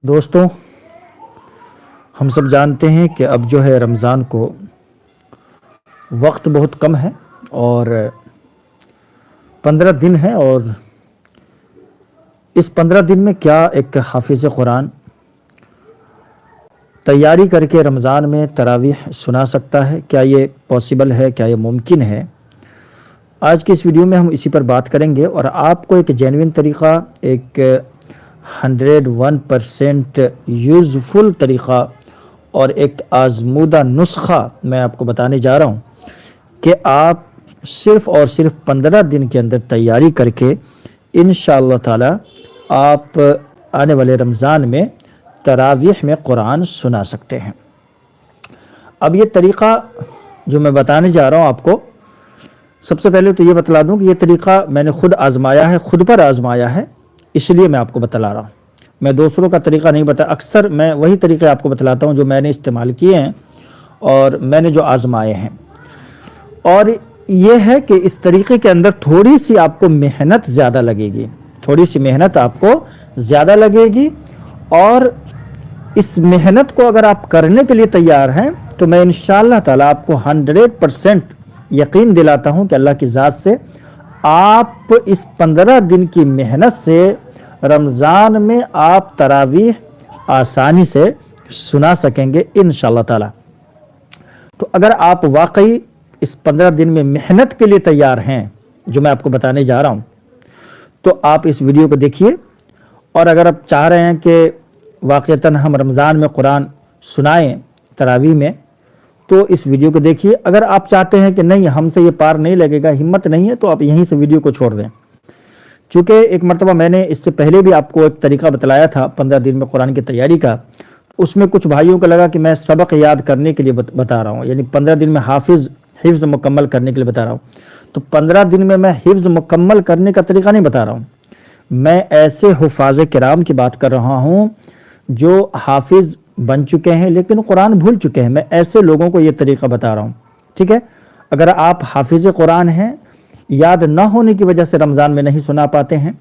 دوستوں، ہم سب جانتے ہیں کہ اب جو ہے رمضان کو وقت بہت کم ہے اور 15 دن ہے، اور اس 15 دن میں کیا ایک حافظ قرآن تیاری کر کے رمضان میں تراویح سنا سکتا ہے؟ کیا یہ پاسبل ہے؟ کیا یہ ممکن ہے؟ آج کی اس ویڈیو میں ہم اسی پر بات کریں گے اور آپ کو ایک جینوئن طریقہ، ایک 101% یوزفل طریقہ اور ایک آزمودہ نسخہ میں آپ کو بتانے جا رہا ہوں کہ آپ صرف اور صرف 15 دن کے اندر تیاری کر کے انشاءاللہ تعالی آپ آنے والے رمضان میں تراویح میں قرآن سنا سکتے ہیں۔ اب یہ طریقہ جو میں بتانے جا رہا ہوں آپ کو، سب سے پہلے تو یہ بتلا دوں کہ یہ طریقہ میں نے خود آزمایا ہے، خود پر آزمایا ہے، اس لیے میں آپ کو بتلا رہا ہوں۔ میں دوسروں کا طریقہ نہیں بتا، اکثر میں وہی طریقے آپ کو بتلاتا ہوں جو میں نے استعمال کیے ہیں اور میں نے جو آزمائے ہیں۔ اور یہ ہے کہ اس طریقے کے اندر تھوڑی سی آپ کو محنت زیادہ لگے گی، تھوڑی سی محنت آپ کو زیادہ لگے گی، اور اس محنت کو اگر آپ کرنے کے لیے تیار ہیں تو میں انشاءاللہ تعالی آپ کو 100% یقین دلاتا ہوں کہ اللہ کی ذات سے آپ اس 15 دن کی محنت سے رمضان میں آپ تراویح آسانی سے سنا سکیں گے انشاءاللہ تعالی۔ تو اگر آپ واقعی اس 15 دن میں محنت کے لیے تیار ہیں جو میں آپ کو بتانے جا رہا ہوں، تو آپ اس ویڈیو کو دیکھیے، اور اگر آپ چاہ رہے ہیں کہ واقعتاً ہم رمضان میں قرآن سنائیں تراویح میں تو اس ویڈیو کو دیکھیے۔ اگر آپ چاہتے ہیں کہ نہیں ہم سے یہ پار نہیں لگے گا، ہمت نہیں ہے، تو آپ یہیں سے ویڈیو کو چھوڑ دیں۔ چونکہ ایک مرتبہ میں نے اس سے پہلے بھی آپ کو ایک طریقہ بتلایا تھا 15 دن میں قرآن کی تیاری کا، اس میں کچھ بھائیوں کو لگا کہ میں سبق یاد کرنے کے لیے بتا رہا ہوں، یعنی 15 دن میں حفظ مکمل کرنے کے لیے بتا رہا ہوں۔ تو 15 دن میں میں حفظ مکمل کرنے کا طریقہ نہیں بتا رہا ہوں، میں ایسے حفاظ کرام کی بات کر رہا ہوں جو حافظ بن چکے ہیں لیکن قرآن بھول چکے ہیں، میں ایسے لوگوں کو یہ طریقہ بتا رہا ہوں، ٹھیک ہے؟ اگر آپ حافظ قرآن ہیں، یاد نہ ہونے کی وجہ سے رمضان میں نہیں سنا پاتے ہیں،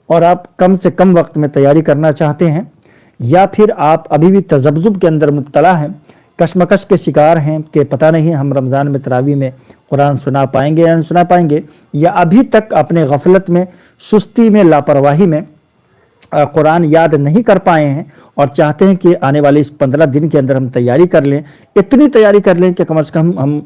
اور آپ کم سے کم وقت میں تیاری کرنا چاہتے ہیں، یا پھر آپ ابھی بھی تذبذب کے اندر مبتلا ہیں، کشمکش کے شکار ہیں کہ پتہ نہیں ہم رمضان میں تراویح میں قرآن سنا پائیں گے یا نہیں سنا پائیں گے، یا ابھی تک اپنے غفلت میں، سستی میں، لاپرواہی میں قرآن یاد نہیں کر پائے ہیں اور چاہتے ہیں کہ آنے والے اس 15 دن کے اندر ہم تیاری کر لیں، اتنی تیاری کر لیں کہ کم از کم ہم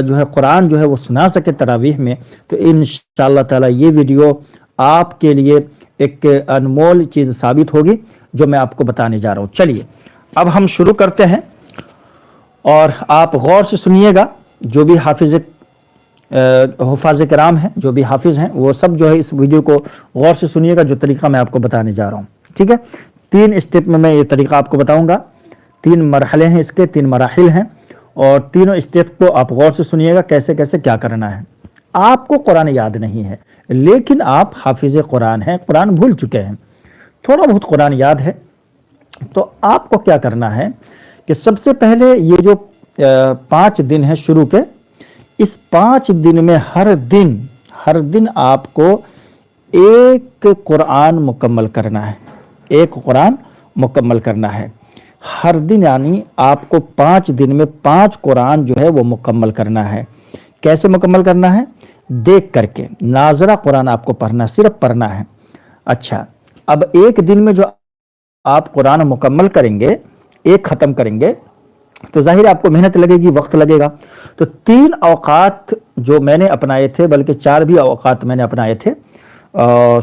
جو ہے قرآن جو ہے وہ سنا سکے تراویح میں، تو انشاءاللہ تعالی یہ ویڈیو آپ کے لیے ایک انمول چیز ثابت ہوگی جو میں آپ کو بتانے جا رہا ہوں۔ چلیے اب ہم شروع کرتے ہیں، اور آپ غور سے سنیے گا، جو بھی حفاظ کرام ہیں، جو بھی حافظ ہیں، وہ سب جو ہے اس ویڈیو کو غور سے سنیے گا، جو طریقہ میں آپ کو بتانے جا رہا ہوں، ٹھیک ہے؟ 3 اسٹیپ میں یہ طریقہ آپ کو بتاؤں گا، 3 مرحلے ہیں اس کے، 3 مراحل ہیں، اور تینوں اسٹیپ کو آپ غور سے سنیے گا کیسے کیسے کیا کرنا ہے۔ آپ کو قرآن یاد نہیں ہے لیکن آپ حافظ قرآن ہیں، قرآن بھول چکے ہیں، تھوڑا بہت قرآن یاد ہے، تو آپ کو کیا کرنا ہے کہ سب سے پہلے یہ جو 5 دن ہیں شروع کے، اس 5 دن میں ہر دن آپ کو ایک قرآن مکمل کرنا ہے، ایک قرآن مکمل کرنا ہے ہر دن، یعنی آپ کو 5 دن میں 5 قرآن جو ہے وہ مکمل کرنا ہے۔ کیسے مکمل کرنا ہے؟ دیکھ کر کے، ناظرہ قرآن آپ کو پڑھنا، صرف پڑھنا ہے۔ اچھا، اب ایک دن میں جو آپ قرآن مکمل کریں گے، ایک ختم کریں گے، تو ظاہر آپ کو محنت لگے گی، وقت لگے گا۔ تو 3 اوقات جو میں نے اپنائے تھے، بلکہ 4 بھی اوقات میں نے اپنائے تھے۔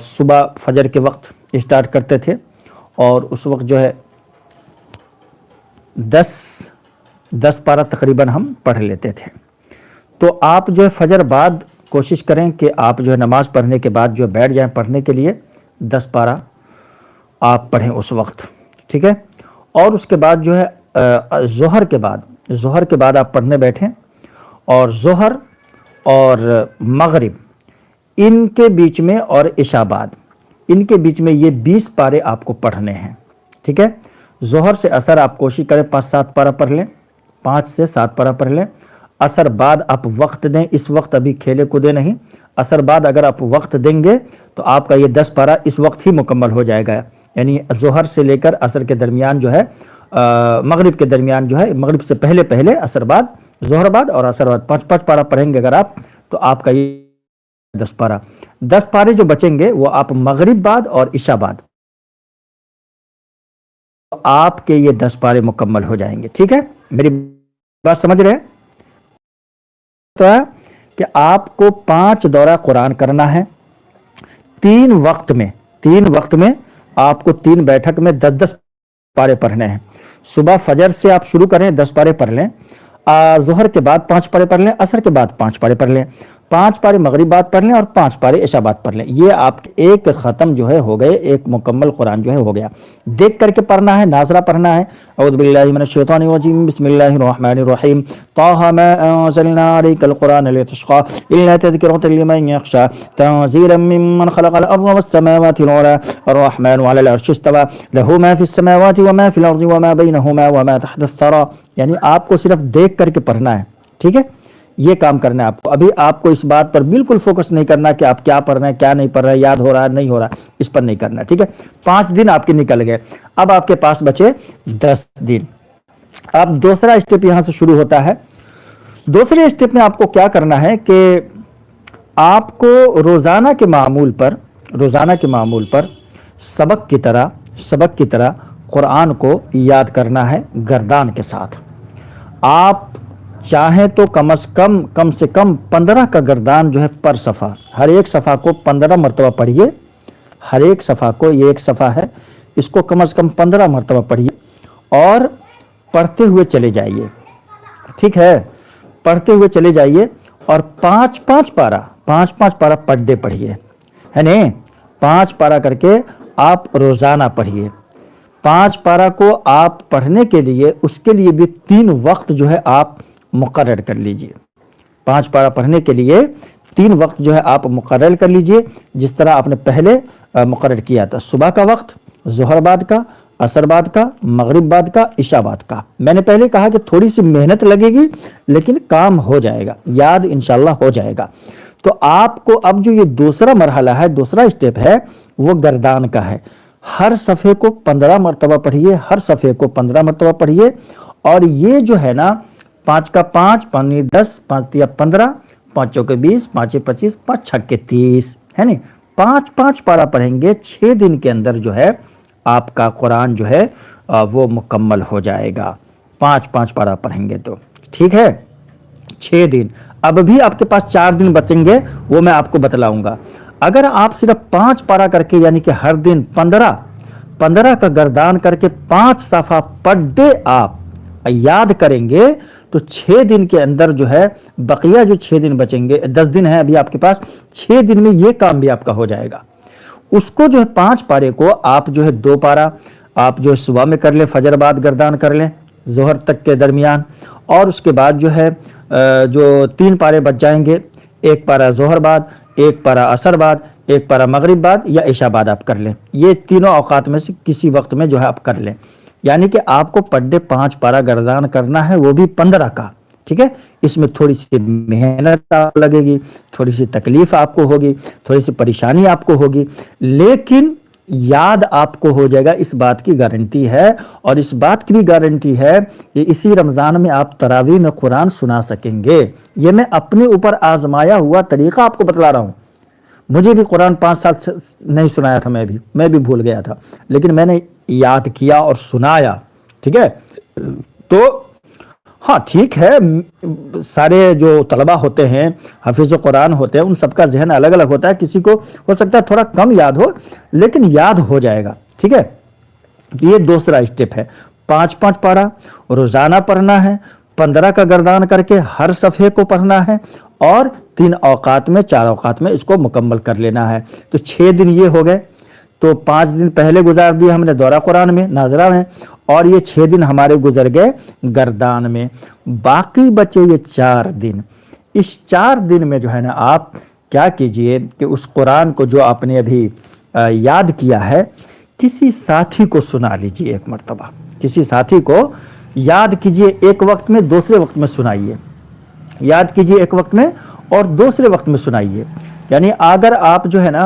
صبح فجر کے وقت اسٹارٹ کرتے تھے، اور اس وقت جو ہے 10 پارہ تقریباً ہم پڑھ لیتے تھے۔ تو آپ جو ہے فجر بعد کوشش کریں کہ آپ جو ہے نماز پڑھنے کے بعد جو بیٹھ جائیں پڑھنے کے لیے، 10 پارہ آپ پڑھیں اس وقت، ٹھیک ہے؟ اور اس کے بعد جو ہے ظہر کے بعد آپ پڑھنے بیٹھیں، اور ظہر اور مغرب ان کے بیچ میں، اور عشاء بعد ان کے بیچ میں یہ 20 پارے آپ کو پڑھنے ہیں، ٹھیک ہے؟ ظہر سے عصر آپ کوشش کریں 5-7 پارہ پڑھ لیں، 5 سے 7 پارہ پڑھ لیں۔ عصر بعد آپ وقت دیں، اس وقت ابھی کھیلے کودے نہیں، عصر بعد اگر آپ وقت دیں گے تو آپ کا یہ 10 پارہ اس وقت ہی مکمل ہو جائے گا، یعنی ظہر سے لے کر عصر کے درمیان جو ہے مغرب کے درمیان جو ہے، مغرب سے پہلے پہلے عصر بعد، ظہر بعد اور عصر بعد 5 پارہ پڑھیں گے اگر آپ، تو آپ کا یہ 10 پارہ، 10 پارے جو بچیں گے وہ آپ مغرب بعد اور عشاء بعد آپ کے یہ 10 پارے مکمل ہو جائیں گے. ٹھیک ہے، میری بات سمجھ رہے ہیں؟ تو کہ آپ کو 5 دورہ قرآن کرنا ہے، 3 وقت میں آپ کو 3 بیٹھک میں 10 پارے پڑھنے ہیں. صبح فجر سے آپ شروع کریں 10 پارے پڑھ لیں، ظہر کے بعد 5 پارے پڑھ لیں، عصر کے بعد 5 پارے پڑھ لیں، 5 پارے مغرب بعد پڑھ لیں اور 5 پارے عشاء بعد پڑھ لیں. یہ آپ ایک ختم جو ہے ہو گئے، ایک مکمل قرآن جو ہے ہو گیا. دیکھ کر کے پڑھنا ہے، ناظرہ پڑھنا ہے. اعوذ باللہ من الشیطان الرجیم، بسم اللہ الرحمن الرحیم. طٰہ ما انزلنا علیک القرآن لتشقى الا تذکرۃ لمن یخشى تنزیلا ممن خلق الارض والسماوات العلی الرحمن علی العرش استوى له ما فی السماوات وما فی الارض وما بینہما وما تحت الثری. یعنی آپ کو صرف دیکھ کر کے پڑھنا ہے. ٹھیک ہے، یہ کام کرنا ہے آپ کو. ابھی آپ کو اس بات پر بالکل فوکس نہیں کرنا کہ آپ کیا پڑھ رہے ہیں، کیا نہیں پڑھ رہے ہیں، یاد ہو رہا ہے نہیں ہو رہا، اس پر نہیں کرنا. ٹھیک ہے، 5 دن آپ کے نکل گئے، اب آپ کے پاس بچے 10 دن. اب دوسرا اسٹیپ یہاں سے شروع ہوتا ہے. دوسرے اسٹیپ میں آپ کو کیا کرنا ہے کہ آپ کو روزانہ کے معمول پر سبق کی طرح قرآن کو یاد کرنا ہے گردان کے ساتھ. آپ چاہیں تو کم سے کم 15 کا گردان جو ہے پر صفحہ، ہر ایک صفحہ کو 15 مرتبہ پڑھیے. ہر ایک صفحہ کو، یہ ایک صفحہ ہے، اس کو کم از کم 15 مرتبہ پڑھیے اور پڑھتے ہوئے چلے جائیے. ٹھیک ہے، پڑھتے ہوئے چلے جائیے اور 5 پارہ پر ڈے پڑھیے، ہے نہیں؟ 5 پارہ کر کے آپ روزانہ پڑھیے. 5 پارہ کو آپ پڑھنے کے لیے، اس کے لیے بھی 3 وقت جو ہے آپ مقرر کر لیجئے. 5 پارہ پڑھنے کے لیے 3 وقت جو ہے آپ مقرر کر لیجئے، جس طرح آپ نے پہلے مقرر کیا تھا. صبح کا وقت، ظہر بعد کا، عصر بعد کا، مغرب بعد کا، عشاء بعد کا. میں نے پہلے کہا کہ تھوڑی سی محنت لگے گی لیکن کام ہو جائے گا، یاد انشاءاللہ ہو جائے گا. تو آپ کو اب جو یہ دوسرا مرحلہ ہے، دوسرا اسٹیپ ہے، وہ گردان کا ہے. ہر صفحے کو 15 مرتبہ پڑھیے، ہر صفحے کو 15 مرتبہ پڑھیے. اور یہ جو ہے نا 5 کا 5، 5 10، 5 تیا 15، 5 چوکے 20، 5 25، 5 چھکے 30، ہے نہیں؟ 5 پارہ پڑھیں گے، 6 دن کے اندر جو ہے آپ کا قرآن جو ہے وہ مکمل ہو جائے گا. 5 پارہ پڑھیں گے تو ٹھیک ہے، 6 دن. اب بھی آپ کے پاس 4 دن بچیں گے، وہ میں آپ کو بتلاؤں گا. اگر آپ صرف 5 پارہ کر کے، یعنی کہ ہر دن 15 کا گردان کر کے 5 صفحہ پر ڈے آپ یاد کریں گے تو 6 دن کے اندر جو ہے بقیہ جو 6 دن بچیں گے، 10 دن ہے ابھی آپ کے پاس، 6 دن میں یہ کام بھی آپ کا ہو جائے گا. اس کو جو ہے 5 پارے کو آپ جو ہے 2 پارہ آپ جو ہے صبح میں کر لیں، فجر بعد گردان کر لیں ظہر تک کے درمیان. اور اس کے بعد جو ہے جو 3 پارے بچ جائیں گے، 1 پارہ ظہر بعد، 1 پارہ عصر بعد، 1 پارہ مغرب بعد یا عشاء بعد آپ کر لیں. یہ تینوں اوقات میں سے کسی وقت میں جو ہے آپ کر لیں. یعنی کہ آپ کو پر ڈے 5 پارہ گردان کرنا ہے، وہ بھی 15 کا. ٹھیک ہے، اس میں تھوڑی سی محنت لگے گی، تھوڑی سی تکلیف آپ کو ہوگی، تھوڑی سی پریشانی آپ کو ہوگی، لیکن یاد آپ کو ہو جائے گا. اس بات کی گارنٹی ہے. اور اس بات کی بھی گارنٹی ہے کہ اسی رمضان میں آپ تراویح میں قرآن سنا سکیں گے. یہ میں اپنے اوپر آزمایا ہوا طریقہ آپ کو بتلا رہا ہوں. مجھے بھی قرآن 5 سال نہیں سنایا تھا، میں بھی بھول گیا تھا، لیکن میں نے یاد کیا اور سنایا. ٹھیک ہے، تو ہاں ٹھیک ہے، سارے جو طلبہ ہوتے ہیں، حافظ قرآن ہوتے ہیں، ان سب کا ذہن الگ الگ ہوتا ہے. کسی کو ہو سکتا ہے تھوڑا کم یاد ہو، لیکن یاد ہو جائے گا. ٹھیک ہے، یہ دوسرا اسٹیپ ہے. 5 پارہ روزانہ پڑھنا ہے، 15 کا گردان کر کے ہر صفحے کو پڑھنا ہے اور 3 اوقات میں 4 اوقات میں اس کو مکمل کر لینا ہے. تو 6 دن یہ ہو گئے. تو 5 دن پہلے گزار دیے ہم نے دورہ قرآن میں، ناظرہ میں، اور یہ 6 دن ہمارے گزر گئے گردان میں. باقی بچے یہ 4 دن. اس 4 دن میں جو ہے نا آپ کیا کیجئے کہ اس قرآن کو جو آپ نے ابھی یاد کیا ہے، کسی ساتھی کو سنا لیجئے. ایک مرتبہ کسی ساتھی کو یاد کیجئے، ایک وقت میں دوسرے وقت میں سنائیے. یاد کیجئے ایک وقت میں اور دوسرے وقت میں سنائیے. یعنی اگر آپ جو ہے نا